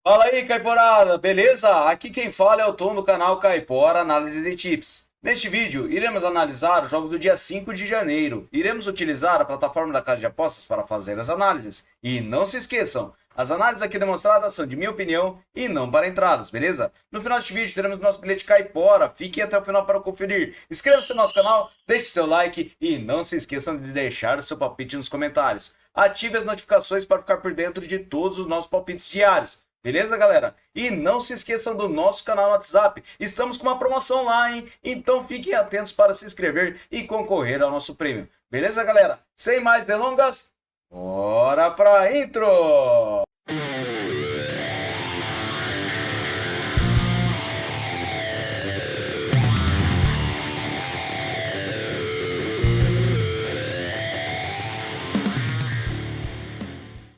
Fala aí, Caiporada, beleza? Aqui quem fala é o Tom do canal Caipora Análises e Tips. Neste vídeo, iremos analisar os jogos do dia 5 de janeiro. Iremos utilizar a plataforma da Casa de Apostas para fazer as análises. E não se esqueçam, as análises aqui demonstradas são de minha opinião e não para entradas, beleza? No final deste vídeo teremos nosso bilhete Caipora, fiquem até o final para conferir. Inscreva-se no nosso canal, deixe seu like e não se esqueçam de deixar o seu palpite nos comentários. Ative as notificações para ficar por dentro de todos os nossos palpites diários. Beleza, galera? E não se esqueçam do nosso canal no WhatsApp. Estamos com uma promoção lá, hein? Então fiquem atentos para se inscrever e concorrer ao nosso prêmio. Beleza, galera? Sem mais delongas, bora pra intro!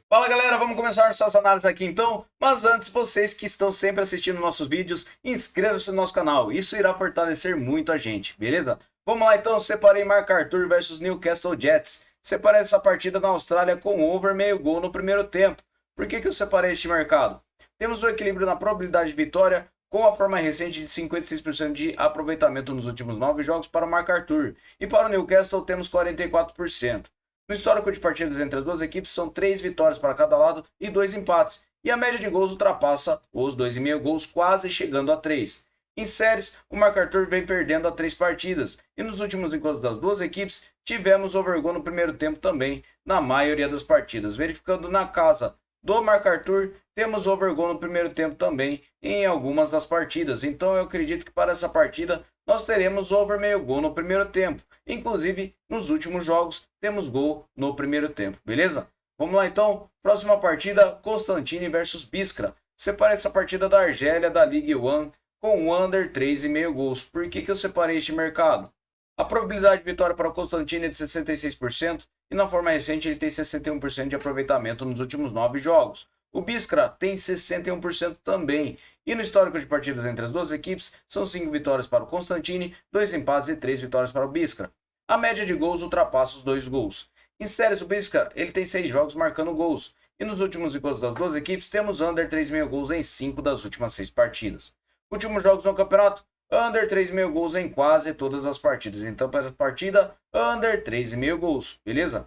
Fala galera, vamos começar nossas análises aqui então, mas antes, vocês que estão sempre assistindo nossos vídeos, inscrevam-se no nosso canal, isso irá fortalecer muito a gente, beleza? Vamos lá então, separei MacArthur versus Newcastle Jets, separei essa partida na Austrália com over meio gol no primeiro tempo. Por que eu separei este mercado? Temos o equilíbrio na probabilidade de vitória, com a forma recente de 56% de aproveitamento nos últimos 9 jogos para o MacArthur, e para o Newcastle temos 44%. No histórico de partidas entre as duas equipes são 3 vitórias para cada lado e 2 empates, e a média de gols ultrapassa os 2,5 gols, quase chegando a 3. Em séries, o MacArthur vem perdendo a 3 partidas, e nos últimos encontros das duas equipes tivemos overgol no primeiro tempo também, na maioria das partidas. Verificando na casa do MacArthur, temos overgol no primeiro tempo também em algumas das partidas, então eu acredito que para essa partida nós teremos over meio gol no primeiro tempo. Inclusive, nos últimos jogos, temos gol no primeiro tempo, beleza? Vamos lá então, próxima partida, Constantine versus Biskra. Separei essa partida da Argélia, da Ligue 1, com o under 3,5 gols. Por que eu separei este mercado? A probabilidade de vitória para o Constantine é de 66% e na forma recente ele tem 61% de aproveitamento nos últimos 9 jogos. O Biskra tem 61% também. E no histórico de partidas entre as duas equipes, são 5 vitórias para o Constantine, 2 empates e 3 vitórias para o Biskra. A média de gols ultrapassa os 2 gols. Em séries, o Biskra ele tem 6 jogos marcando gols. E nos últimos encontros das duas equipes, temos under 3,5 gols em 5 das últimas 6 partidas. Últimos jogos no campeonato, under 3,5 gols em quase todas as partidas. Então, para a partida, under 3,5 gols, beleza?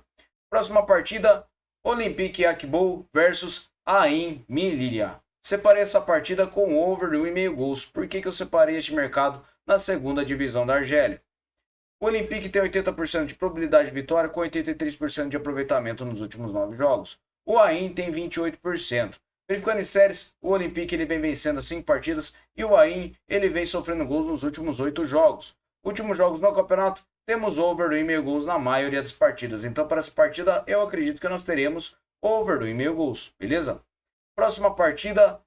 Próxima partida, Olympique Akbou versus Ain Miliria. Separei essa partida com over de 1,5 gols. Por que eu separei este mercado na segunda divisão da Argélia? O Olympique tem 80% de probabilidade de vitória com 83% de aproveitamento nos últimos 9 jogos. O Ain tem 28%. Verificando em séries, o Olympique ele vem vencendo 5 partidas e o Ain ele vem sofrendo gols nos últimos 8 jogos. Últimos jogos no campeonato, temos over do 1,5 gols na maioria das partidas. Então, para essa partida, eu acredito que nós teremos over do 1,5 gols, beleza? Próxima partida,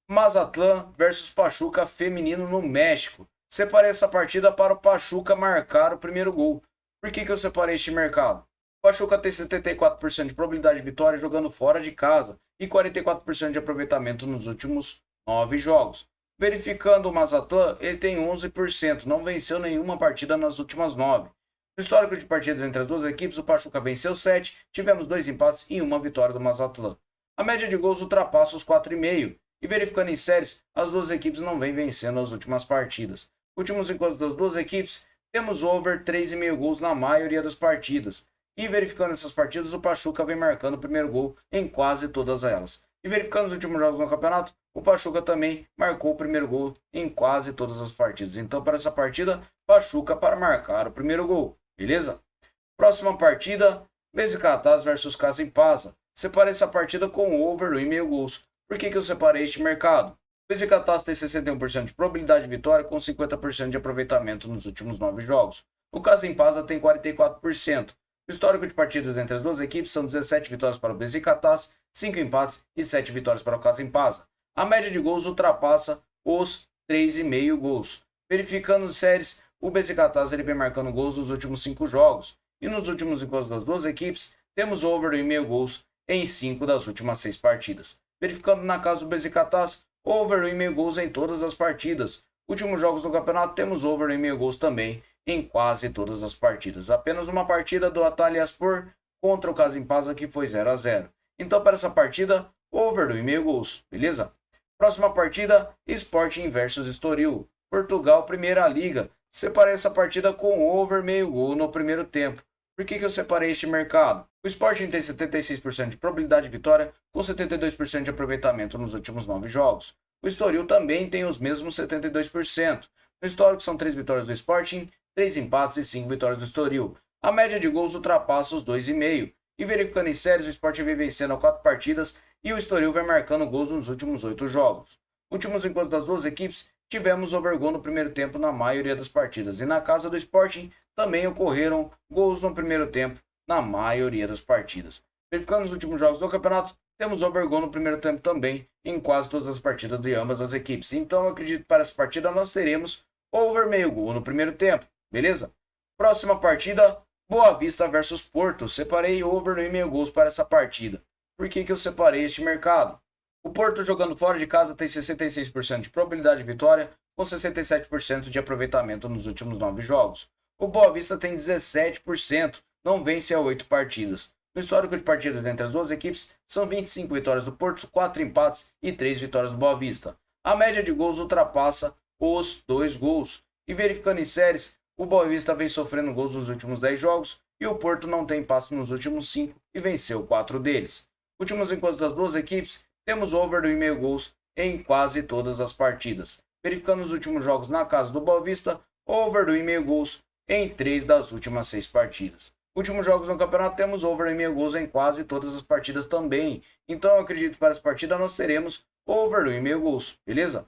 Mazatlán versus Pachuca feminino no México. Separei essa partida para o Pachuca marcar o primeiro gol. Por que eu separei este mercado? O Pachuca tem 74% de probabilidade de vitória jogando fora de casa e 44% de aproveitamento nos últimos 9 jogos. Verificando o Mazatlán, ele tem 11%, não venceu nenhuma partida nas últimas 9. No histórico de partidas entre as duas equipes, o Pachuca venceu 7, tivemos 2 empates e uma vitória do Mazatlán. A média de gols ultrapassa os 4,5, e verificando em séries, as duas equipes não vêm vencendo as últimas partidas. Últimos encontros das duas equipes, temos over 3,5 gols na maioria das partidas. E verificando essas partidas, o Pachuca vem marcando o primeiro gol em quase todas elas. E verificando os últimos jogos no campeonato, o Pachuca também marcou o primeiro gol em quase todas as partidas. Então, para essa partida, Pachuca para marcar o primeiro gol, beleza? Próxima partida, Besiktas versus Kasimpasa. Separei essa partida com over 1,5 gols. Por que eu separei este mercado? O Besiktas tem 61% de probabilidade de vitória com 50% de aproveitamento nos últimos 9 jogos. O Kasimpasa tem 44%. O histórico de partidas entre as duas equipes são 17 vitórias para o Besiktas, 5 empates e 7 vitórias para o Kasimpasa. A média de gols ultrapassa os 3,5 gols. Verificando as séries, o Besiktas ele vem marcando gols nos últimos 5 jogos. E nos últimos encontros das duas equipes, temos over 1,5 gols em 5 das últimas 6 partidas. Verificando na casa do Besiktas, over 1,5 gols em todas as partidas. Últimos jogos do campeonato, temos over 1,5 gols também em quase todas as partidas. Apenas uma partida do Antalyaspor contra o Kasimpasa que foi 0-0. Então, para essa partida, over 2,5 gols, beleza? Próxima partida, Sporting versus Estoril, Portugal, Primeira Liga. Separei essa partida com over meio gol no primeiro tempo. Por que eu separei este mercado? O Sporting tem 76% de probabilidade de vitória, com 72% de aproveitamento nos últimos 9 jogos. O Estoril também tem os mesmos 72%. No histórico são 3 vitórias do Sporting, 3 empates e 5 vitórias do Estoril. A média de gols ultrapassa os 2,5. E verificando em séries, o Sporting vem vencendo 4 partidas e o Estoril vem marcando gols nos últimos 8 jogos. Últimos encontros das duas equipes, tivemos overgol no primeiro tempo na maioria das partidas. E na casa do Sporting também ocorreram gols no primeiro tempo na maioria das partidas. Verificando os últimos jogos do campeonato, temos overgol no primeiro tempo também em quase todas as partidas de ambas as equipes. Então eu acredito que para essa partida nós teremos over meio gol no primeiro tempo, beleza? Próxima partida, Boa Vista versus Porto. Separei over 2,5 gols para essa partida. Por que eu separei este mercado? O Porto jogando fora de casa tem 66% de probabilidade de vitória, com 67% de aproveitamento nos últimos 9 jogos. O Boa Vista tem 17%, não vence há 8 partidas. No histórico de partidas entre as duas equipes, são 25 vitórias do Porto, 4 empates e 3 vitórias do Boa Vista. A média de gols ultrapassa os 2 gols. E verificando em séries, o Boa Vista vem sofrendo gols nos últimos 10 jogos e o Porto não tem passo nos últimos 5 e venceu 4 deles. Últimos encontros das duas equipes, temos over 2,5 gols em quase todas as partidas. Verificando os últimos jogos na casa do Boa Vista, over 2,5 gols em 3 das últimas 6 partidas. Últimos jogos no campeonato, temos over 2,5 gols em quase todas as partidas também. Então eu acredito que para essa partida nós teremos over 2,5 gols, beleza?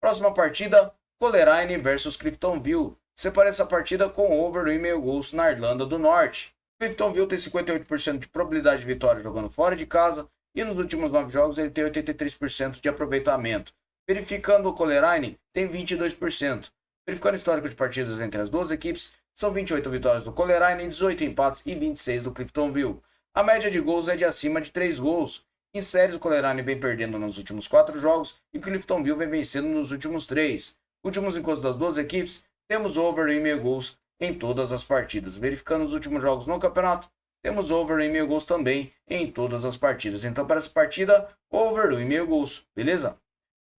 Próxima partida, Coleraine versus Cliftonville. Separei essa partida com over 2,5 gols na Irlanda do Norte. Cliftonville tem 58% de probabilidade de vitória jogando fora de casa e nos últimos 9 jogos ele tem 83% de aproveitamento. Verificando o Coleraine, tem 22%. Verificando o histórico de partidas entre as duas equipes, são 28 vitórias do Coleraine, 18 empates e 26 do Cliftonville. A média de gols é de acima de 3 gols. Em séries, o Coleraine vem perdendo nos últimos 4 jogos e o Cliftonville vem vencendo nos últimos 3. Últimos encontros das duas equipes, temos over 2,5 gols em todas as partidas. Verificando os últimos jogos no campeonato, temos over 2,5 gols também em todas as partidas. Então, para essa partida, over 2,5 gols, beleza?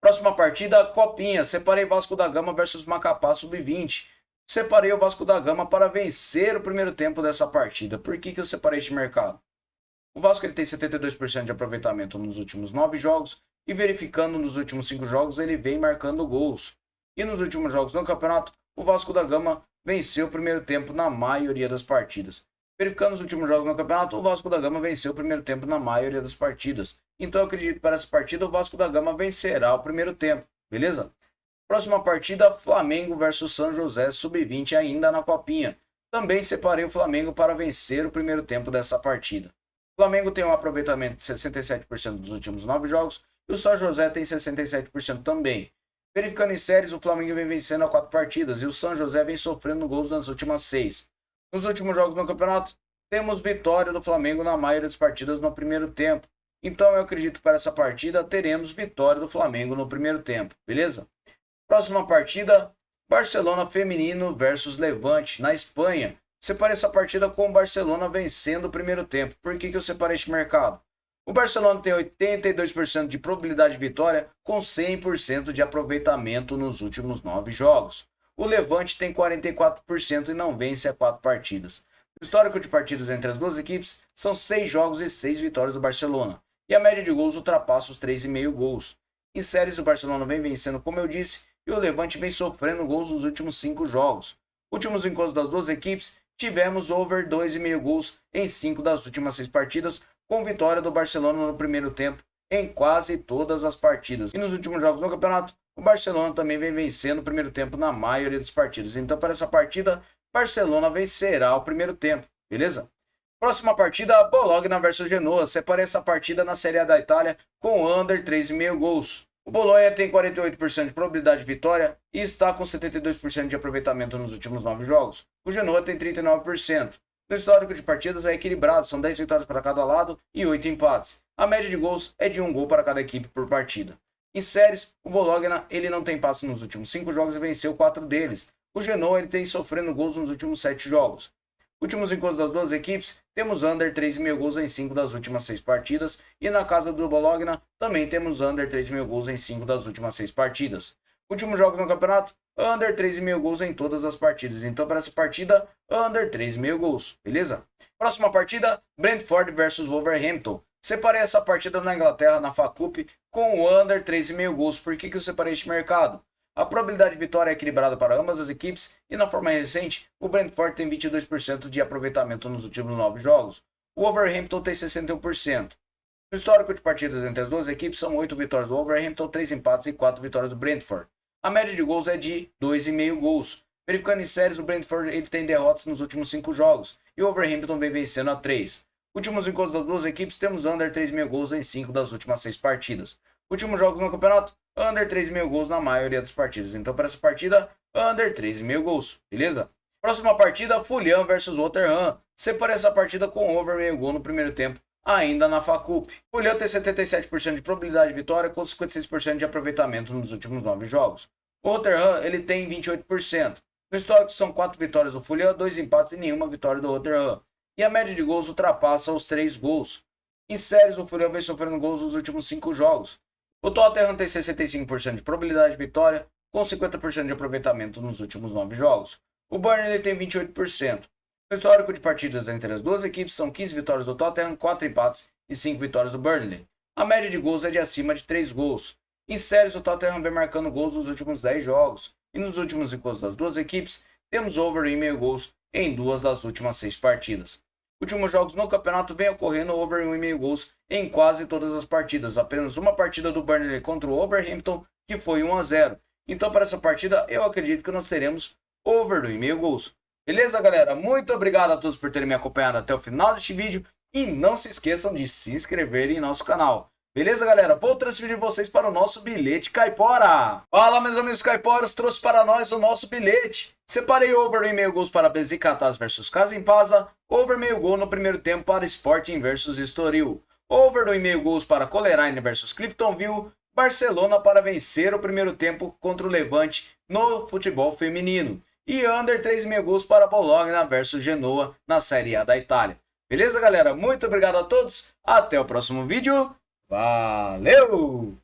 Próxima partida, Copinha. Separei Vasco da Gama versus Macapá Sub-20. Separei o Vasco da Gama para vencer o primeiro tempo dessa partida. Por que eu separei este mercado? O Vasco ele tem 72% de aproveitamento nos últimos 9 jogos e verificando nos últimos 5 jogos ele vem marcando gols. E nos últimos jogos no campeonato, o Vasco da Gama venceu o primeiro tempo na maioria das partidas. Verificando os últimos jogos no campeonato, o Vasco da Gama venceu o primeiro tempo na maioria das partidas. Então eu acredito que para essa partida o Vasco da Gama vencerá o primeiro tempo, beleza? Próxima partida, Flamengo versus São José Sub-20 ainda na Copinha. Também separei o Flamengo para vencer o primeiro tempo dessa partida. O Flamengo tem um aproveitamento de 67% dos últimos 9 jogos e o São José tem 67% também. Verificando em séries, o Flamengo vem vencendo a 4 partidas e o São José vem sofrendo gols nas últimas 6. Nos últimos jogos no campeonato, temos vitória do Flamengo na maioria das partidas no primeiro tempo. Então eu acredito que para essa partida teremos vitória do Flamengo no primeiro tempo, beleza? Próxima partida, Barcelona feminino versus Levante na Espanha. Separei essa partida com o Barcelona vencendo o primeiro tempo. Por que eu separei este mercado? O Barcelona tem 82% de probabilidade de vitória com 100% de aproveitamento nos últimos 9 jogos. O Levante tem 44% e não vence a 4 partidas. O histórico de partidas entre as duas equipes são 6 jogos e 6 vitórias do Barcelona. E a média de gols ultrapassa os 3,5 gols. Em séries, o Barcelona vem vencendo, como eu disse, e o Levante vem sofrendo gols nos últimos 5 jogos. Últimos encontros das duas equipes, tivemos over 2,5 gols em 5 das últimas 6 partidas, com vitória do Barcelona no primeiro tempo em quase todas as partidas. E nos últimos jogos no campeonato, o Barcelona também vem vencendo o primeiro tempo na maioria das partidas. Então, para essa partida, Barcelona vencerá o primeiro tempo, beleza? Próxima partida, Bologna versus Genoa. Separei essa partida na Série A da Itália com under 3,5 gols. O Bologna tem 48% de probabilidade de vitória e está com 72% de aproveitamento nos últimos 9 jogos. O Genoa tem 39%. No histórico de partidas é equilibrado, são 10 vitórias para cada lado e 8 empates. A média de gols é de 1 gol para cada equipe por partida. Em séries, o Bologna ele não tem passo nos últimos 5 jogos e venceu 4 deles. O Genoa ele tem sofrendo gols nos últimos 7 jogos. Últimos encontros das duas equipes, temos under 3,5 gols em 5 das últimas 6 partidas. E na casa do Bologna, também temos under 3,5 gols em 5 das últimas 6 partidas. Últimos jogos no campeonato, under 3,5 gols em todas as partidas. Então, para essa partida, under 3,5 gols, beleza? Próxima partida, Brentford versus Wolverhampton. Separei essa partida na Inglaterra, na FA-Cup, com o under 3,5 gols. Por que eu separei este mercado? A probabilidade de vitória é equilibrada para ambas as equipes e na forma recente, o Brentford tem 22% de aproveitamento nos últimos 9 jogos. O Wolverhampton tem 61%. O histórico de partidas entre as duas equipes são 8 vitórias do Wolverhampton, 3 empates e 4 vitórias do Brentford. A média de gols é de 2,5 gols. Verificando em séries, o Brentford ele tem derrotas nos últimos 5 jogos e o Wolverhampton vem vencendo a 3. Últimos encontros das duas equipes, temos under 3,5 gols em 5 das últimas 6 partidas. Últimos jogos no campeonato, under 3,5 gols na maioria das partidas. Então, para essa partida, under 3,5 gols, beleza? Próxima partida, Fulham versus Rotherham. Separei essa partida com over meio gol no primeiro tempo, ainda na FA-Cup. Fulham tem 77% de probabilidade de vitória, com 56% de aproveitamento nos últimos 9 jogos. O Rotherham, ele tem 28%. No histórico, são 4 vitórias do Fulham, 2 empates e nenhuma vitória do Rotherham. E a média de gols ultrapassa os 3 gols. Em séries, o Fulham vem sofrendo gols nos últimos 5 jogos. O Tottenham tem 65% de probabilidade de vitória, com 50% de aproveitamento nos últimos 9 jogos. O Burnley tem 28%. O histórico de partidas entre as duas equipes são 15 vitórias do Tottenham, 4 empates e 5 vitórias do Burnley. A média de gols é de acima de 3 gols. Em séries, o Tottenham vem marcando gols nos últimos 10 jogos. E nos últimos encontros das duas equipes, temos over em meio gols em 2 das últimas 6 partidas. Últimos jogos no campeonato vem ocorrendo over 1,5 gols em quase todas as partidas. Apenas uma partida do Burnley contra o Wolverhampton, que foi 1-0. Então, para essa partida, eu acredito que nós teremos over 1,5 gols. Beleza, galera? Muito obrigado a todos por terem me acompanhado até o final deste vídeo. E não se esqueçam de se inscrever em nosso canal. Beleza, galera? Vou transferir vocês para o nosso bilhete Caipora. Fala, meus amigos Caiporas, trouxe para nós o nosso bilhete. Separei over em meio gols para Besiktas versus Kasimpasa, over meio gol no primeiro tempo para Sporting versus Estoril, over 2,5 gols para Coleraine versus Cliftonville, Barcelona para vencer o primeiro tempo contra o Levante no futebol feminino e under 3,5 gols para Bologna versus Genoa na Série A da Itália. Beleza, galera? Muito obrigado a todos. Até o próximo vídeo. Valeu!